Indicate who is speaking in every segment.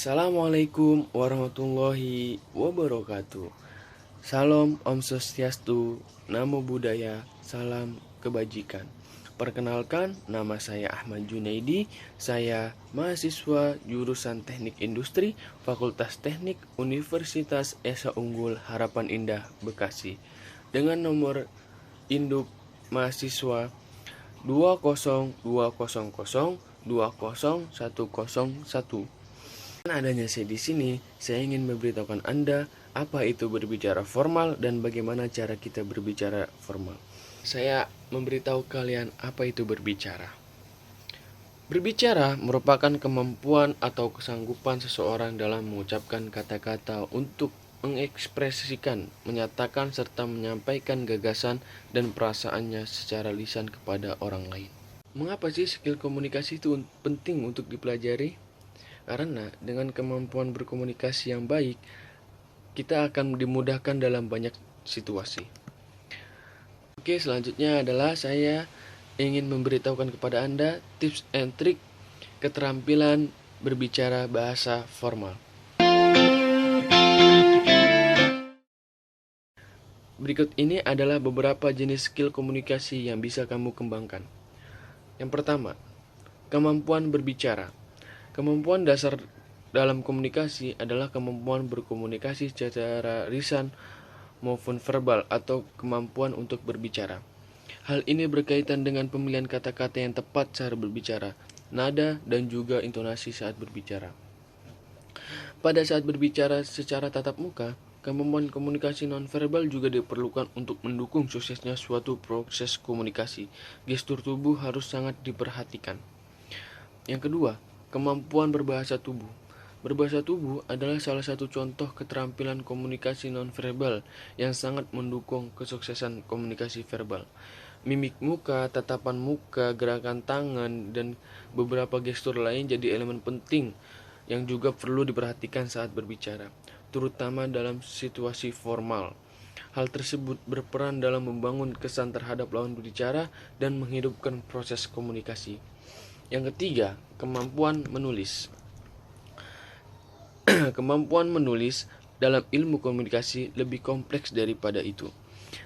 Speaker 1: Assalamualaikum warahmatullahi wabarakatuh. Salam Om Swastiastu, Namo Buddhaya, salam kebajikan. Perkenalkan, nama saya Ahmad Junaidi. Saya mahasiswa jurusan Teknik Industri, Fakultas Teknik Universitas Esa Unggul Harapan Indah, Bekasi. Dengan nomor induk mahasiswa 20200200101. Dengan adanya saya di sini, saya ingin memberitahukan Anda apa itu berbicara formal dan bagaimana cara kita berbicara formal. Saya memberitahu kalian apa itu berbicara. Berbicara merupakan kemampuan atau kesanggupan seseorang dalam mengucapkan kata-kata untuk mengekspresikan, menyatakan serta menyampaikan gagasan dan perasaannya secara lisan kepada orang lain. Mengapa sih skill komunikasi itu penting untuk dipelajari? Karena dengan kemampuan berkomunikasi yang baik, kita akan dimudahkan dalam banyak situasi. Oke, selanjutnya adalah saya ingin memberitahukan kepada Anda tips and trik keterampilan berbicara bahasa formal. Berikut ini adalah beberapa jenis skill komunikasi yang bisa kamu kembangkan. Yang pertama, kemampuan berbicara. Kemampuan dasar dalam komunikasi adalah kemampuan berkomunikasi secara lisan maupun verbal atau kemampuan untuk berbicara. Hal ini berkaitan dengan pemilihan kata-kata yang tepat saat berbicara, nada dan juga intonasi saat berbicara. Pada saat berbicara secara tatap muka, kemampuan komunikasi nonverbal juga diperlukan untuk mendukung suksesnya suatu proses komunikasi. Gestur tubuh harus sangat diperhatikan. Yang kedua, kemampuan berbahasa tubuh. Berbahasa tubuh adalah salah satu contoh keterampilan komunikasi nonverbal yang sangat mendukung kesuksesan komunikasi verbal. Mimik muka, tatapan muka, gerakan tangan, dan beberapa gestur lain jadi elemen penting yang juga perlu diperhatikan saat berbicara, terutama dalam situasi formal. Hal tersebut berperan dalam membangun kesan terhadap lawan berbicara dan menghidupkan proses komunikasi. Yang ketiga, kemampuan menulis. Kemampuan menulis dalam ilmu komunikasi lebih kompleks daripada itu.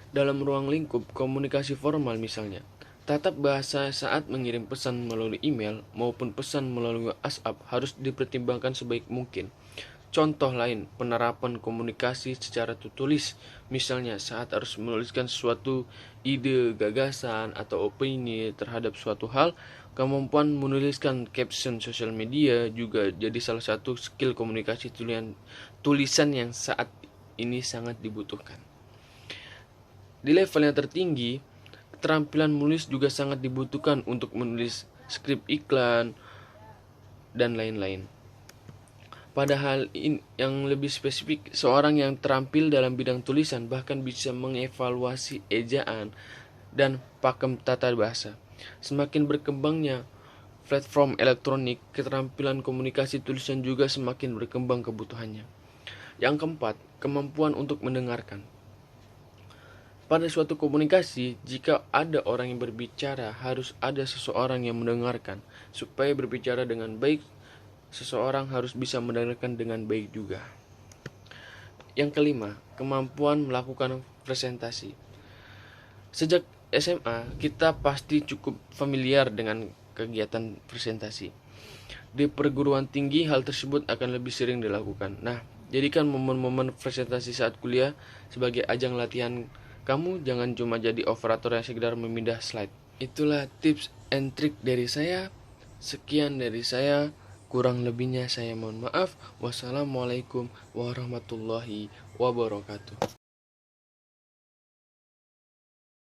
Speaker 1: Dalam ruang lingkup komunikasi formal misalnya, tatap bahasa saat mengirim pesan melalui email maupun pesan melalui WhatsApp harus dipertimbangkan sebaik mungkin. Contoh lain, penerapan komunikasi secara tertulis, misalnya saat harus menuliskan suatu ide, gagasan, atau opini terhadap suatu hal, kemampuan menuliskan caption sosial media juga jadi salah satu skill komunikasi tulisan yang saat ini sangat dibutuhkan. Di level yang tertinggi, keterampilan menulis juga sangat dibutuhkan untuk menulis skrip iklan dan lain-lain. Padahal yang lebih spesifik, seorang yang terampil dalam bidang tulisan bahkan bisa mengevaluasi ejaan dan pakem tata bahasa. Semakin berkembangnya platform elektronik, keterampilan komunikasi tulisan juga semakin berkembang kebutuhannya. Yang keempat, kemampuan untuk mendengarkan. Pada suatu komunikasi, jika ada orang yang berbicara, harus ada seseorang yang mendengarkan. Supaya berbicara dengan baik, seseorang harus bisa mendengarkan dengan baik juga. Yang kelima, kemampuan melakukan presentasi. Sejak SMA, kita pasti cukup familiar dengan kegiatan presentasi. Di perguruan tinggi, hal tersebut akan lebih sering dilakukan. Nah, jadikan momen-momen presentasi saat kuliah sebagai ajang latihan kamu, jangan cuma jadi operator yang sekedar memindah slide. Itulah tips and trik dari saya. Sekian dari saya. Kurang lebihnya saya mohon maaf. Wassalamualaikum warahmatullahi wabarakatuh.